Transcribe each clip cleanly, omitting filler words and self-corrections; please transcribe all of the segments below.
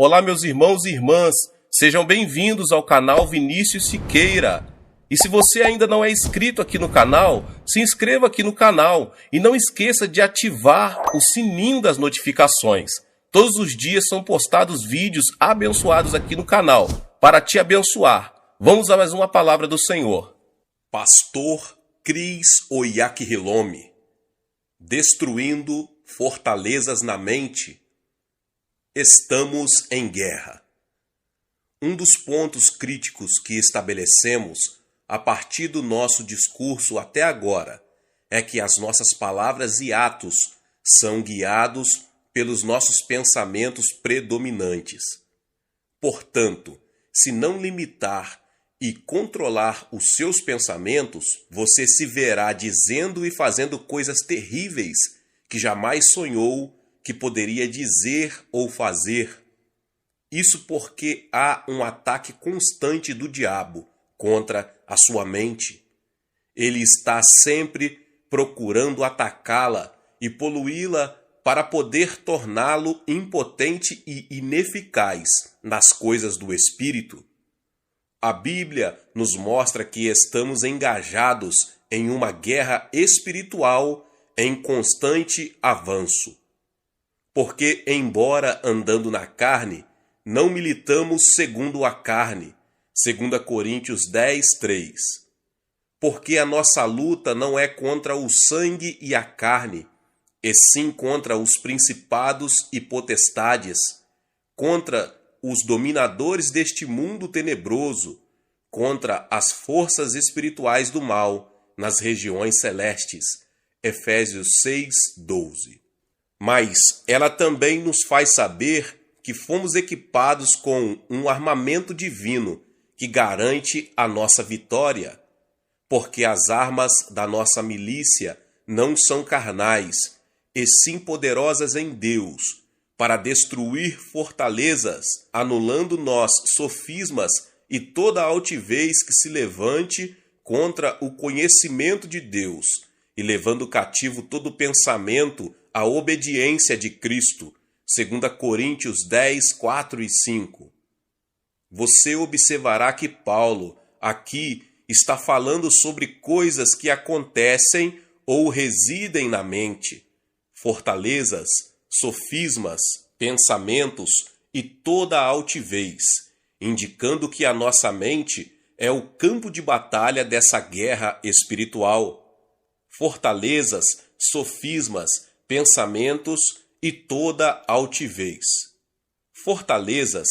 Olá, meus irmãos e irmãs, sejam bem-vindos ao canal Vinícius Siqueira. E se você ainda não é inscrito aqui no canal, se inscreva aqui no canal e não esqueça de ativar o sininho das notificações. Todos os dias são postados vídeos abençoados aqui no canal, para te abençoar. Vamos a mais uma palavra do Senhor. Pastor Cris Oyakhilome, destruindo fortalezas na mente. Estamos em guerra. Um dos pontos críticos que estabelecemos a partir do nosso discurso até agora é que as nossas palavras e atos são guiados pelos nossos pensamentos predominantes. Portanto, se não limitar e controlar os seus pensamentos, você se verá dizendo e fazendo coisas terríveis que jamais sonhou que poderia dizer ou fazer. Isso porque há um ataque constante do diabo contra a sua mente. Ele está sempre procurando atacá-la e poluí-la para poder torná-lo impotente e ineficaz nas coisas do espírito. A Bíblia nos mostra que estamos engajados em uma guerra espiritual em constante avanço. Porque, embora andando na carne, não militamos segundo a carne, 2 Coríntios 10:3. Porque a nossa luta não é contra o sangue e a carne, e sim contra os principados e potestades, contra os dominadores deste mundo tenebroso, contra as forças espirituais do mal nas regiões celestes. Efésios 6:12. Mas ela também nos faz saber que fomos equipados com um armamento divino que garante a nossa vitória, porque as armas da nossa milícia não são carnais, e sim poderosas em Deus, para destruir fortalezas, anulando nós sofismas e toda altivez que se levante contra o conhecimento de Deus, e levando cativo todo pensamento à obediência de Cristo, 2 Coríntios 10, 4 e 5. Você observará que Paulo, aqui, está falando sobre coisas que acontecem ou residem na mente, fortalezas, sofismas, pensamentos e toda a altivez, indicando que a nossa mente é o campo de batalha dessa guerra espiritual. Fortalezas, sofismas, pensamentos e toda altivez. Fortalezas,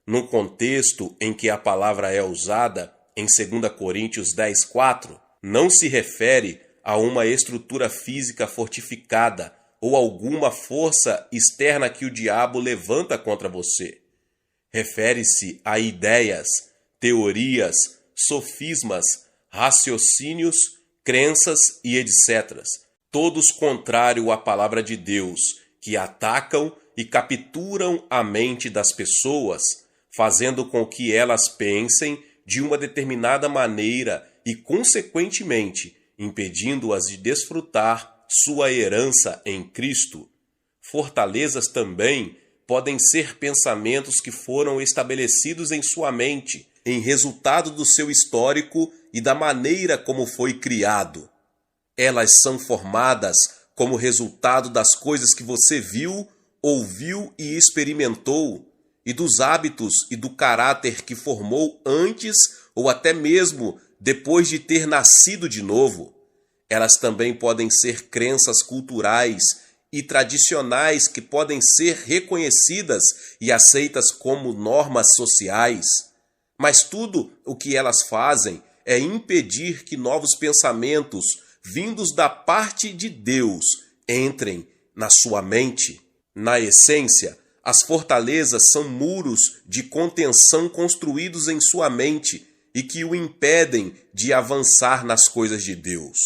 no contexto em que a palavra é usada em 2 Coríntios 10:4, não se refere a uma estrutura física fortificada ou alguma força externa que o diabo levanta contra você. Refere-se a ideias, teorias, sofismas, raciocínios, crenças e etc., todos contrários à palavra de Deus, que atacam e capturam a mente das pessoas, fazendo com que elas pensem de uma determinada maneira e, consequentemente, impedindo-as de desfrutar sua herança em Cristo. Fortalezas também podem ser pensamentos que foram estabelecidos em sua mente, em resultado do seu histórico e da maneira como foi criado. Elas são formadas como resultado das coisas que você viu, ouviu e experimentou, e dos hábitos e do caráter que formou antes ou até mesmo depois de ter nascido de novo. Elas também podem ser crenças culturais e tradicionais que podem ser reconhecidas e aceitas como normas sociais. Mas tudo o que elas fazem é impedir que novos pensamentos vindos da parte de Deus entrem na sua mente. Na essência, as fortalezas são muros de contenção construídos em sua mente e que o impedem de avançar nas coisas de Deus.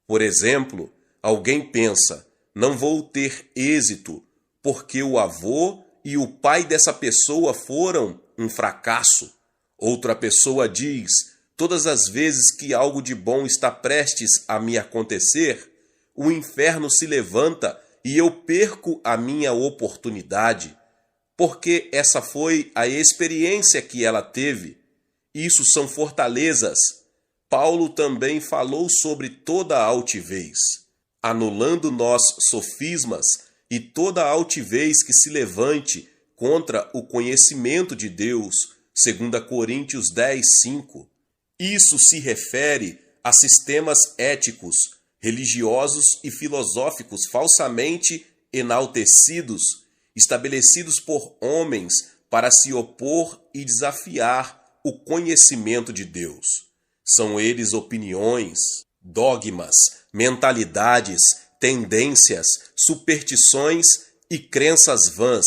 Por exemplo, alguém pensa, não vou ter êxito porque o avô e o pai dessa pessoa foram um fracasso. Outra pessoa diz, todas as vezes que algo de bom está prestes a me acontecer, o inferno se levanta e eu perco a minha oportunidade. porque essa foi a experiência que ela teve. Isso são fortalezas. Paulo também falou sobre toda a altivez, anulando nós sofismas e toda a altivez que se levante contra o conhecimento de Deus, 2 Coríntios 10, 5. Isso se refere a sistemas éticos, religiosos e filosóficos falsamente enaltecidos, estabelecidos por homens para se opor e desafiar o conhecimento de Deus. São eles opiniões, dogmas, mentalidades, tendências, superstições e crenças vãs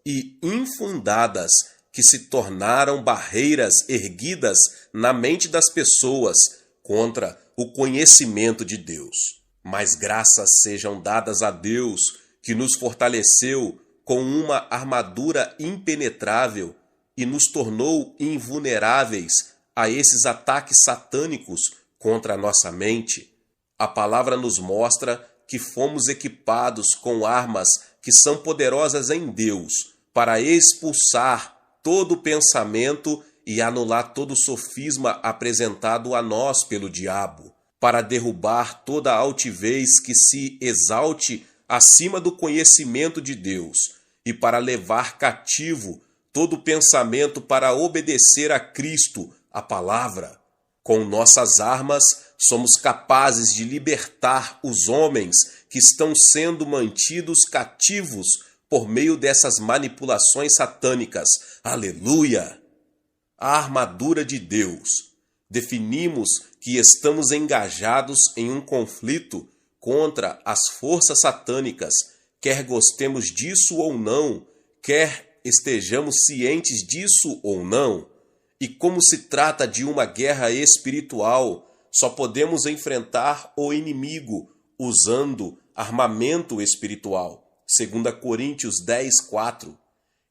e infundadas que se tornaram barreiras erguidas na mente das pessoas contra o conhecimento de Deus. Mas graças sejam dadas a Deus, que nos fortaleceu com uma armadura impenetrável e nos tornou invulneráveis a esses ataques satânicos contra a nossa mente. A palavra nos mostra que fomos equipados com armas que são poderosas em Deus para expulsar todo pensamento e anular todo sofisma apresentado a nós pelo diabo, para derrubar toda altivez que se exalte acima do conhecimento de Deus e para levar cativo todo pensamento para obedecer a Cristo, a palavra. Com nossas armas, somos capazes de libertar os homens que estão sendo mantidos cativos por meio dessas manipulações satânicas. Aleluia! A armadura de Deus. Definimos que estamos engajados em um conflito contra as forças satânicas, quer gostemos disso ou não, quer estejamos cientes disso ou não. E como se trata de uma guerra espiritual, só podemos enfrentar o inimigo usando armamento espiritual. 2 Coríntios 10, 4.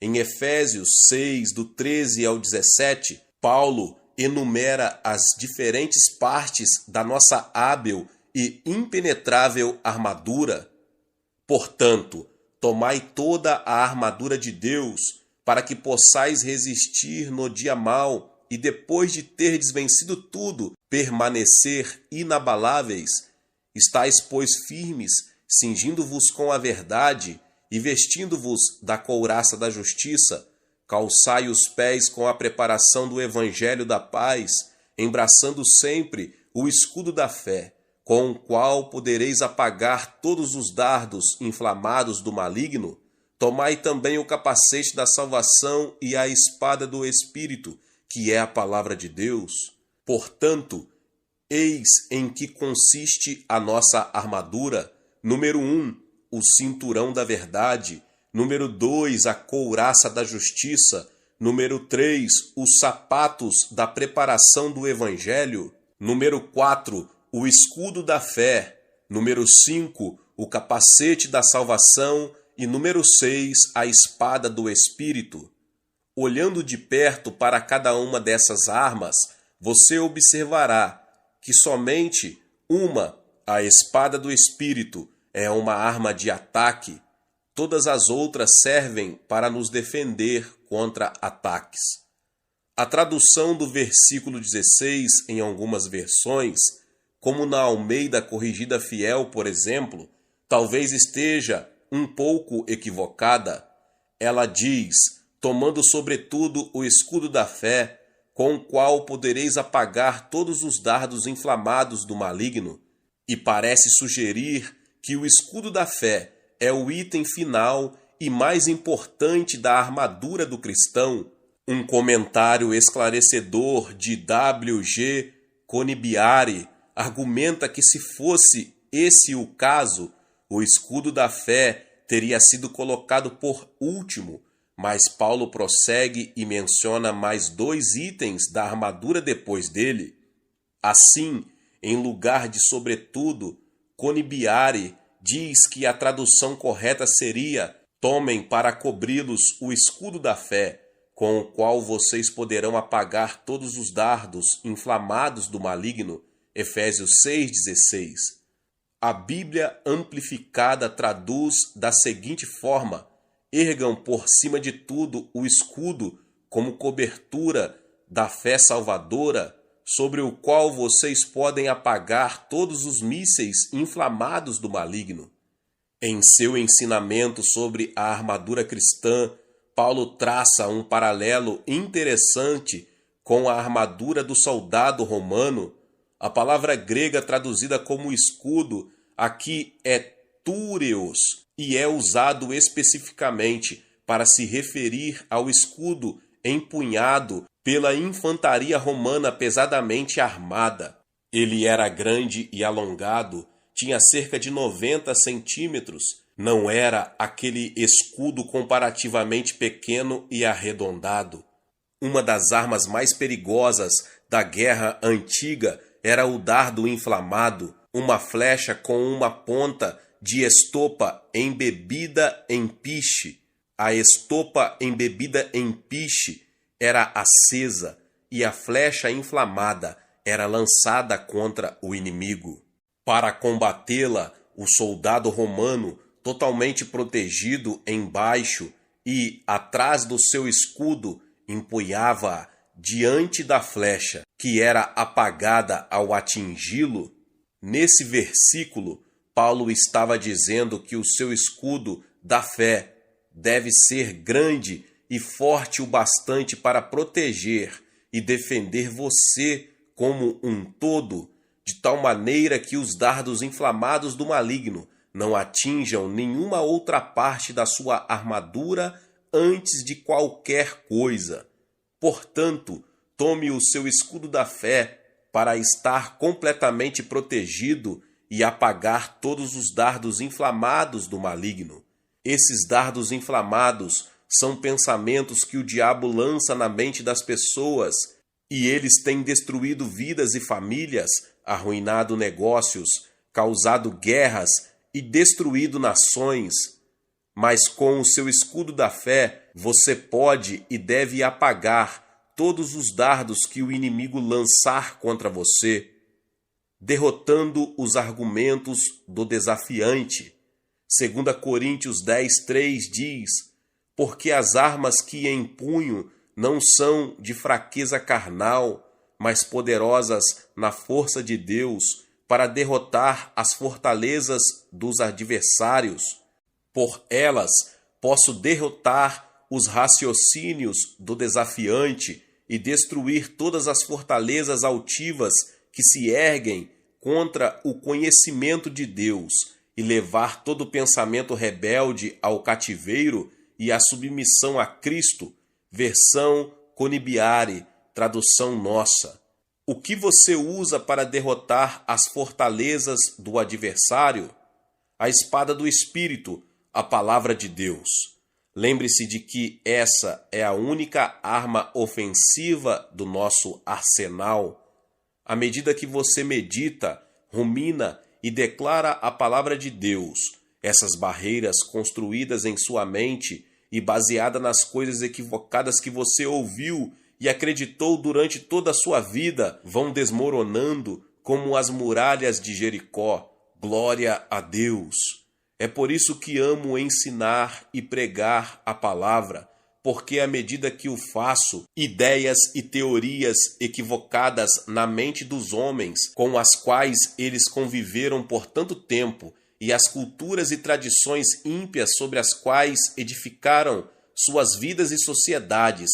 Em Efésios 6, do 13 ao 17, Paulo enumera as diferentes partes da nossa hábil e impenetrável armadura. Portanto, tomai toda a armadura de Deus, para que possais resistir no dia mau e, depois de terdes vencido tudo, permanecer inabaláveis. Estais, pois, firmes, cingindo-vos com a verdade e vestindo-vos da couraça da justiça. Calçai os pés com a preparação do evangelho da paz, embraçando sempre o escudo da fé, com o qual podereis apagar todos os dardos inflamados do maligno. Tomai também o capacete da salvação e a espada do Espírito, que é a palavra de Deus. Portanto, eis em que consiste a nossa armadura. Número 1, o cinturão da verdade. Número 2, a couraça da justiça. Número 3, os sapatos da preparação do evangelho. Número 4, o escudo da fé. Número 5, o capacete da salvação. E número 6, a espada do Espírito. Olhando de perto para cada uma dessas armas, você observará que somente uma, a espada do Espírito, é uma arma de ataque. Todas as outras servem para nos defender contra ataques. A tradução do versículo 16 em algumas versões, como na Almeida Corrigida Fiel, por exemplo, talvez esteja um pouco equivocada. Ela diz: tomando sobretudo o escudo da fé, com o qual podereis apagar todos os dardos inflamados do maligno. E parece sugerir que o escudo da fé é o item final e mais importante da armadura do cristão. Um comentário esclarecedor de W.G. Conibiare argumenta que, se fosse esse o caso, o escudo da fé teria sido colocado por último, mas Paulo prossegue e menciona mais 2 itens da armadura depois dele. Assim, em lugar de sobretudo, Conibiare diz que a tradução correta seria: tomem para cobri-los o escudo da fé, com o qual vocês poderão apagar todos os dardos inflamados do maligno. Efésios 6,16. A Bíblia Amplificada traduz da seguinte forma: ergam por cima de tudo o escudo como cobertura da fé salvadora, sobre o qual vocês podem apagar todos os mísseis inflamados do maligno. Em seu ensinamento sobre a armadura cristã, Paulo traça um paralelo interessante com a armadura do soldado romano. A palavra grega traduzida como escudo aqui é túreos e é usado especificamente para se referir ao escudo empunhado pela infantaria romana pesadamente armada. Ele era grande e alongado, tinha cerca de 90 centímetros. Não era aquele escudo comparativamente pequeno e arredondado. Uma das armas mais perigosas da guerra antiga era o dardo inflamado, uma flecha com uma ponta de estopa embebida em piche. A estopa embebida em piche era acesa e a flecha inflamada era lançada contra o inimigo. Para combatê-la, o soldado romano, totalmente protegido embaixo e atrás do seu escudo, empunhava-a diante da flecha, que era apagada ao atingi-lo. Nesse versículo, Paulo estava dizendo que o seu escudo da fé deve ser grande e forte o bastante para proteger e defender você como um todo, de tal maneira que os dardos inflamados do maligno não atinjam nenhuma outra parte da sua armadura antes de qualquer coisa. Portanto, tome o seu escudo da fé para estar completamente protegido e apagar todos os dardos inflamados do maligno. Esses dardos inflamados são pensamentos que o diabo lança na mente das pessoas, e eles têm destruído vidas e famílias, arruinado negócios, causado guerras e destruído nações. Mas com o seu escudo da fé, você pode e deve apagar todos os dardos que o inimigo lançar contra você, derrotando os argumentos do desafiante. 2 Coríntios 10:3 diz: porque as armas que empunho não são de fraqueza carnal, mas poderosas na força de Deus, para derrotar as fortalezas dos adversários. Por elas posso derrotar os raciocínios do desafiante e destruir todas as fortalezas altivas que se erguem contra o conhecimento de Deus e levar todo pensamento rebelde ao cativeiro e à submissão a Cristo. Versão Conibiare, tradução nossa. O que você usa para derrotar as fortalezas do adversário? A espada do Espírito, a palavra de Deus. Lembre-se de que essa é a única arma ofensiva do nosso arsenal. À medida que você medita, rumina e declara a palavra de Deus, essas barreiras construídas em sua mente e baseada nas coisas equivocadas que você ouviu e acreditou durante toda a sua vida, vão desmoronando como as muralhas de Jericó. Glória a Deus! É por isso que amo ensinar e pregar a palavra, porque à medida que o faço, ideias e teorias equivocadas na mente dos homens com as quais eles conviveram por tanto tempo e as culturas e tradições ímpias sobre as quais edificaram suas vidas e sociedades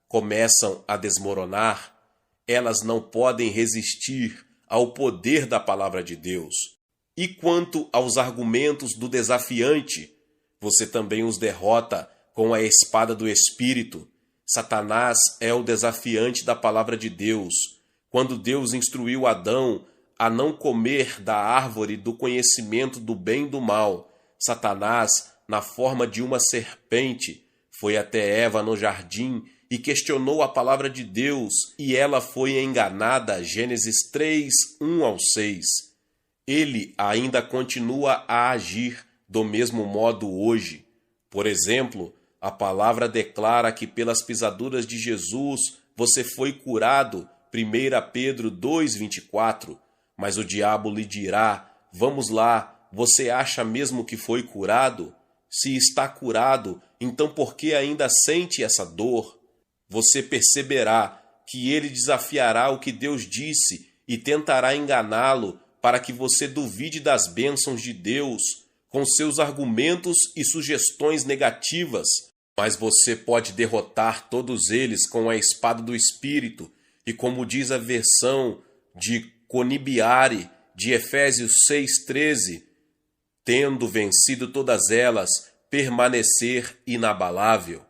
começam a desmoronar, elas não podem resistir ao poder da palavra de Deus. E quanto aos argumentos do desafiante, você também os derrota com a espada do Espírito. Satanás é o desafiante da palavra de Deus. Quando Deus instruiu Adão a não comer da árvore do conhecimento do bem e do mal, Satanás, na forma de uma serpente, foi até Eva no jardim e questionou a palavra de Deus, e ela foi enganada. Gênesis 3, 1-6. Ele ainda continua a agir do mesmo modo hoje. Por exemplo, a palavra declara que pelas pisaduras de Jesus você foi curado, 1 Pedro 2:24. Mas o diabo lhe dirá: vamos lá, você acha mesmo que foi curado? Se está curado, então por que ainda sente essa dor? Você perceberá que ele desafiará o que Deus disse e tentará enganá-lo para que você duvide das bênçãos de Deus com seus argumentos e sugestões negativas. Mas você pode derrotar todos eles com a espada do Espírito e, como diz a versão de Conibiare de Efésios 6,13, tendo vencido todas elas, permanecer inabalável.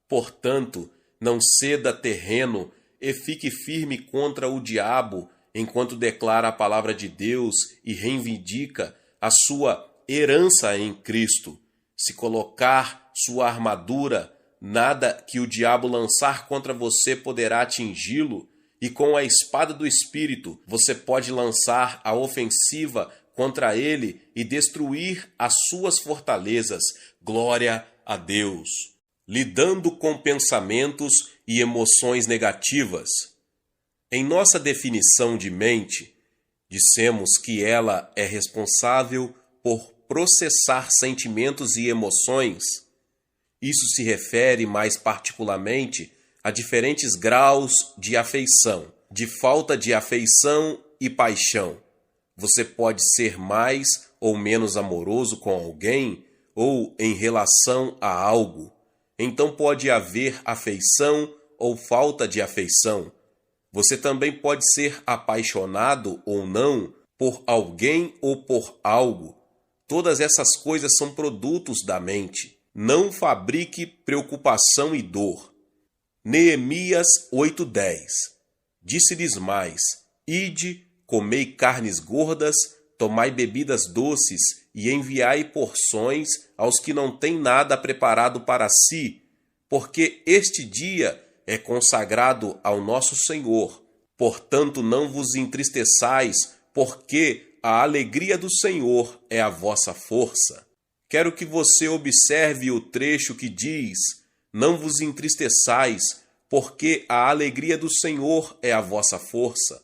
Portanto, não ceda terreno e fique firme contra o diabo, enquanto declara a palavra de Deus e reivindica a sua herança em Cristo. Se colocar sua armadura, nada que o diabo lançar contra você poderá atingi-lo, e com a espada do Espírito você pode lançar a ofensiva contra ele e destruir as suas fortalezas. Glória a Deus! Lidando com pensamentos e emoções negativas. Em nossa definição de mente, dissemos que ela é responsável por processar sentimentos e emoções. Isso se refere mais particularmente a diferentes graus de afeição, de falta de afeição e paixão. Você pode ser mais ou menos amoroso com alguém ou em relação a algo. Então pode haver afeição ou falta de afeição. Você também pode ser apaixonado ou não por alguém ou por algo. Todas essas coisas são produtos da mente. Não fabrique preocupação e dor. Neemias 8:10. Disse-lhes mais: Ide, comei carnes gordas, tomai bebidas doces e enviai porções aos que não têm nada preparado para si, porque este dia é consagrado ao nosso Senhor. Portanto, não vos entristeçais, porque a alegria do Senhor é a vossa força. Quero que você observe o trecho que diz: não vos entristeçais, porque a alegria do Senhor é a vossa força.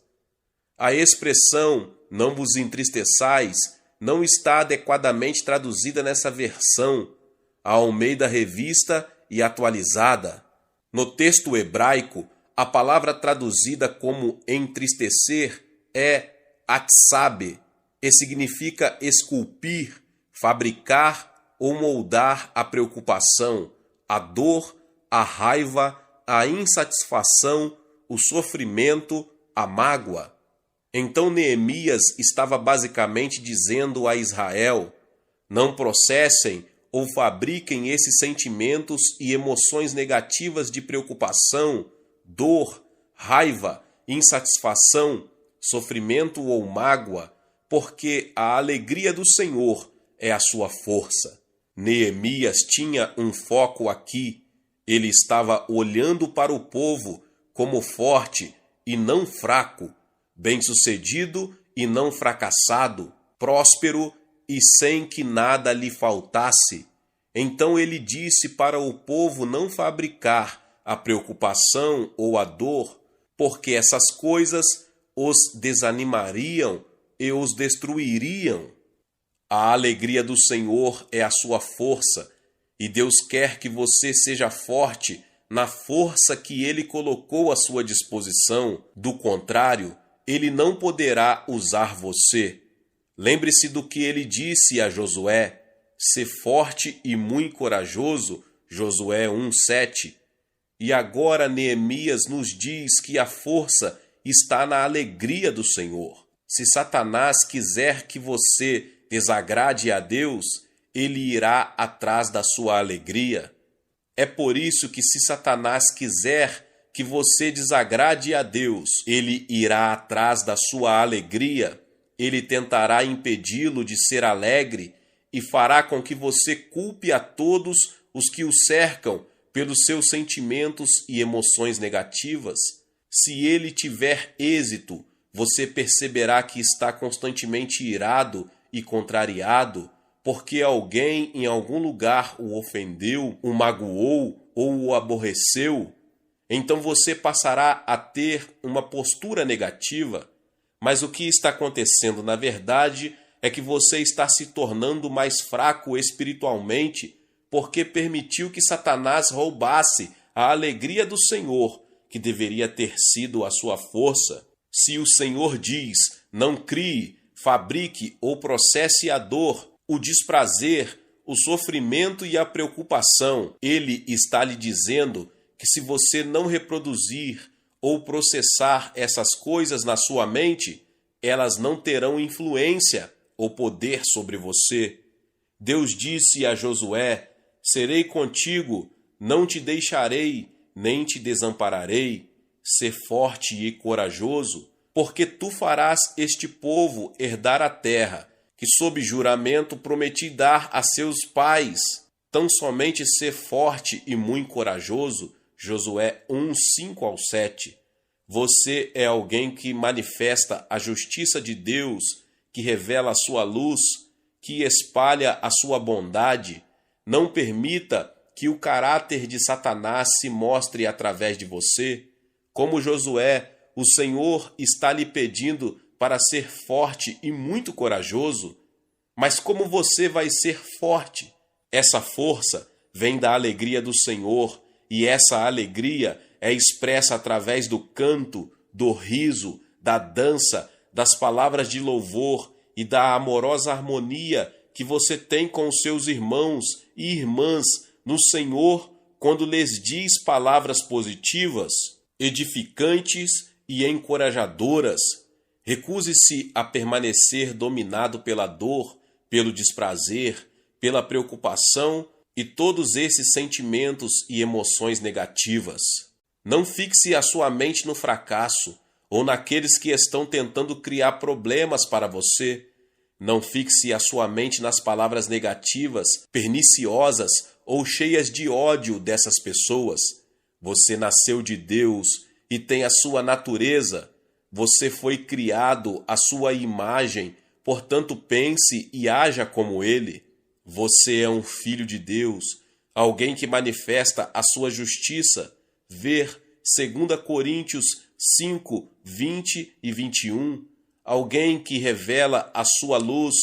A expressão não vos entristeçais não está adequadamente traduzida nessa versão, a Almeida Revista e Atualizada. No texto hebraico, a palavra traduzida como entristecer é atsabe, e significa esculpir, fabricar ou moldar a preocupação, a dor, a raiva, a insatisfação, o sofrimento, a mágoa. Então Neemias estava basicamente dizendo a Israel: não processem ou fabriquem esses sentimentos e emoções negativas de preocupação, dor, raiva, insatisfação, sofrimento ou mágoa, porque a alegria do Senhor é a sua força. Neemias tinha um foco aqui. Ele estava olhando para o povo como forte e não fraco, bem-sucedido e não fracassado, próspero e sem que nada lhe faltasse. Então ele disse para o povo não fabricar a preocupação ou a dor, porque essas coisas os desanimariam e os destruiriam. A alegria do Senhor é a sua força, e Deus quer que você seja forte na força que Ele colocou à sua disposição. Do contrário, Ele não poderá usar você. Lembre-se do que Ele disse a Josué: ser forte e muito corajoso, Josué 1:7. E agora Neemias nos diz que a força está na alegria do Senhor. Se Satanás quiser que você desagrade a Deus, ele irá atrás da sua alegria. É por isso que, se Satanás quiser que você desagrade a Deus, ele irá atrás da sua alegria. Ele tentará impedi-lo de ser alegre e fará com que você culpe a todos os que o cercam pelos seus sentimentos e emoções negativas. Se ele tiver êxito, você perceberá que está constantemente irado e contrariado, porque alguém em algum lugar o ofendeu, o magoou ou o aborreceu. Então você passará a ter uma postura negativa. Mas o que está acontecendo, na verdade, é que você está se tornando mais fraco espiritualmente, porque permitiu que Satanás roubasse a alegria do Senhor, que deveria ter sido a sua força. Se o Senhor diz, não crie, fabrique ou processe a dor, o desprazer, o sofrimento e a preocupação, Ele está lhe dizendo que se você não reproduzir ou processar essas coisas na sua mente, elas não terão influência ou poder sobre você. Deus disse a Josué, serei contigo, não te deixarei, nem te desampararei. Ser forte e corajoso, porque tu farás este povo herdar a terra, que sob juramento prometi dar a seus pais. Tão somente ser forte e muito corajoso. Josué 1:5-7. Você é alguém que manifesta a justiça de Deus, que revela a sua luz, que espalha a sua bondade. Não permita que o caráter de Satanás se mostre através de você. Como Josué, o Senhor está lhe pedindo para ser forte e muito corajoso. Mas como você vai ser forte? Essa força vem da alegria do Senhor, e essa alegria é expressa através do canto, do riso, da dança, das palavras de louvor e da amorosa harmonia que você tem com os seus irmãos e irmãs no Senhor quando lhes diz palavras positivas, edificantes e encorajadoras. Recuse-se a permanecer dominado pela dor, pelo desprazer, pela preocupação e todos esses sentimentos e emoções negativas. Não fixe a sua mente no fracasso ou naqueles que estão tentando criar problemas para você. Não fixe a sua mente nas palavras negativas, perniciosas ou cheias de ódio dessas pessoas. Você nasceu de Deus e tem a sua natureza. Você foi criado à sua imagem, portanto pense e haja como Ele. Você é um filho de Deus, alguém que manifesta a sua justiça. Ver 2 Coríntios 5, 20 e 21. Alguém que revela a sua luz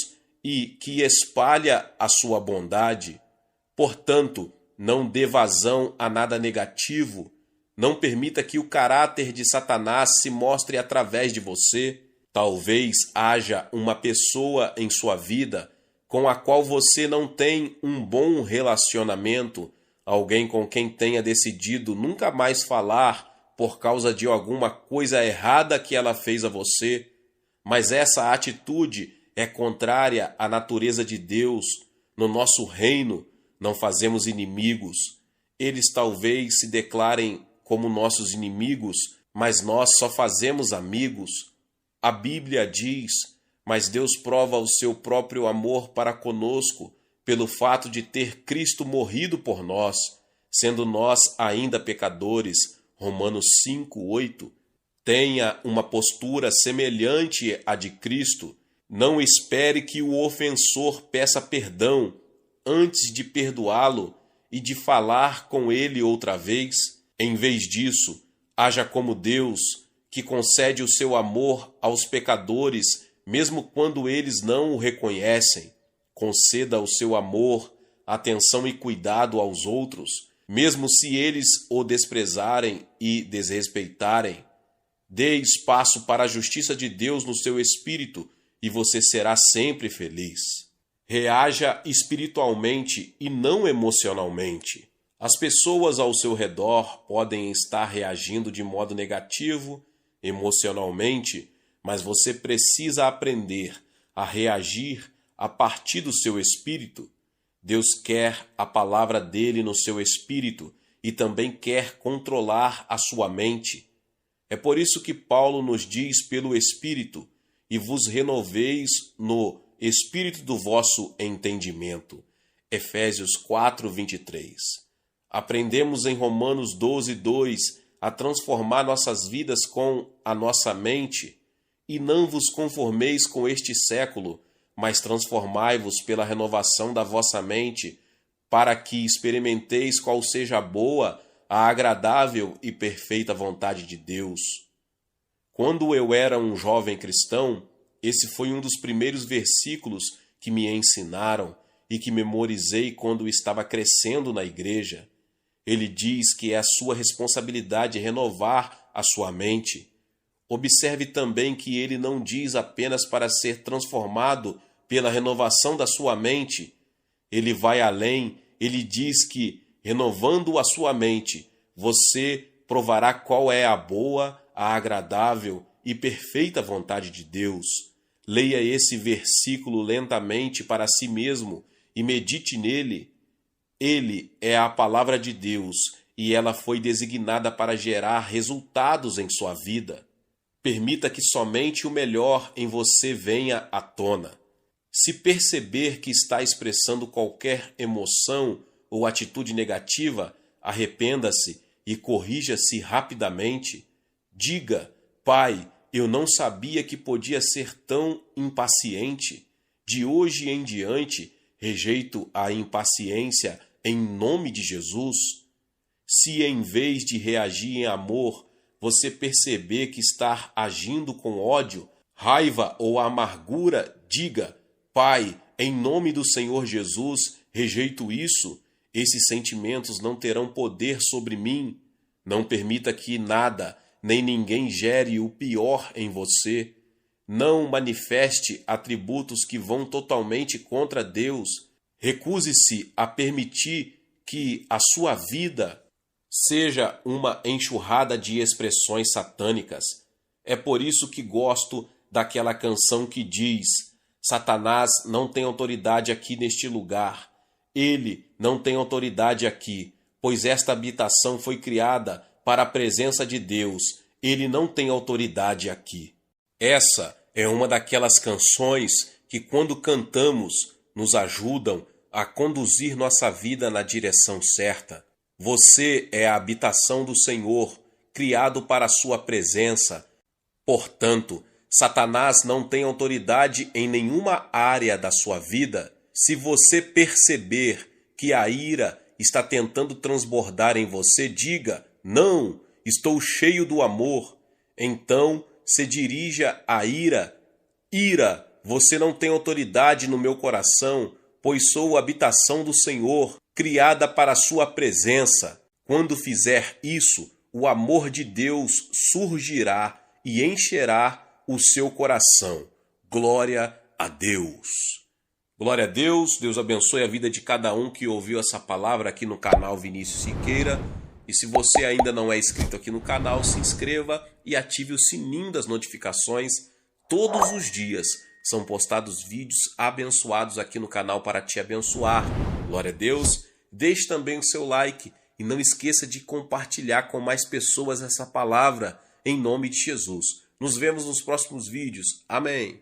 e que espalha a sua bondade. Portanto, não dê vazão a nada negativo. Não permita que o caráter de Satanás se mostre através de você. Talvez haja uma pessoa em sua vida com a qual você não tem um bom relacionamento, alguém com quem tenha decidido nunca mais falar por causa de alguma coisa errada que ela fez a você. Mas essa atitude é contrária à natureza de Deus. No nosso reino, não fazemos inimigos. Eles talvez se declarem como nossos inimigos, mas nós só fazemos amigos. A Bíblia diz, mas Deus prova o seu próprio amor para conosco pelo fato de ter Cristo morrido por nós, sendo nós ainda pecadores. Romanos 5:8. Tenha uma postura semelhante à de Cristo. Não espere que o ofensor peça perdão antes de perdoá-lo e de falar com ele outra vez. Em vez disso, haja como Deus, que concede o seu amor aos pecadores, mesmo quando eles não o reconhecem. Conceda o seu amor, atenção e cuidado aos outros, mesmo se eles o desprezarem e desrespeitarem. Dê espaço para a justiça de Deus no seu espírito e você será sempre feliz. Reaja espiritualmente e não emocionalmente. As pessoas ao seu redor podem estar reagindo de modo negativo, emocionalmente, mas você precisa aprender a reagir a partir do seu espírito. Deus quer a palavra dele no seu espírito e também quer controlar a sua mente. É por isso que Paulo nos diz pelo Espírito, e vos renoveis no espírito do vosso entendimento. Efésios 4:23. Aprendemos em Romanos 12:2 a transformar nossas vidas com a nossa mente, e não vos conformeis com este século, mas transformai-vos pela renovação da vossa mente, para que experimenteis qual seja a boa, a agradável e perfeita vontade de Deus. Quando eu era um jovem cristão, esse foi um dos primeiros versículos que me ensinaram, e que memorizei quando estava crescendo na igreja. Ele diz que é a sua responsabilidade renovar a sua mente. Observe também que ele não diz apenas para ser transformado pela renovação da sua mente. Ele vai além, ele diz que, renovando a sua mente, você provará qual é a boa, a agradável e perfeita vontade de Deus. Leia esse versículo lentamente para si mesmo e medite nele. Ele é a palavra de Deus e ela foi designada para gerar resultados em sua vida. Permita que somente o melhor em você venha à tona. Se perceber que está expressando qualquer emoção ou atitude negativa, arrependa-se e corrija-se rapidamente. Diga: Pai, eu não sabia que podia ser tão impaciente. De hoje em diante, rejeito a impaciência em nome de Jesus. Se em vez de reagir em amor, você perceber que está agindo com ódio, raiva ou amargura, diga: Pai, em nome do Senhor Jesus, rejeito isso. Esses sentimentos não terão poder sobre mim. Não permita que nada, nem ninguém gere o pior em você. Não manifeste atributos que vão totalmente contra Deus. Recuse-se a permitir que a sua vida seja uma enxurrada de expressões satânicas. É por isso que gosto daquela canção que diz: Satanás não tem autoridade aqui neste lugar. Ele não tem autoridade aqui, pois esta habitação foi criada para a presença de Deus. Ele não tem autoridade aqui. Essa é uma daquelas canções que, quando cantamos, nos ajudam a conduzir nossa vida na direção certa. Você é a habitação do Senhor, criado para a sua presença. Portanto, Satanás não tem autoridade em nenhuma área da sua vida. Se você perceber que a ira está tentando transbordar em você, diga: não, estou cheio do amor. Então, se dirija à ira: ira, você não tem autoridade no meu coração, pois sou a habitação do Senhor, criada para a sua presença. Quando fizer isso, o amor de Deus surgirá e encherá o seu coração. Glória a Deus. Glória a Deus. Deus abençoe a vida de cada um que ouviu essa palavra aqui no canal Vinícius Siqueira. E se você ainda não é inscrito aqui no canal, se inscreva e ative o sininho das notificações. Todos os dias são postados vídeos abençoados aqui no canal para te abençoar. Glória a Deus. Deixe também o seu like e não esqueça de compartilhar com mais pessoas essa palavra em nome de Jesus. Nos vemos nos próximos vídeos. Amém.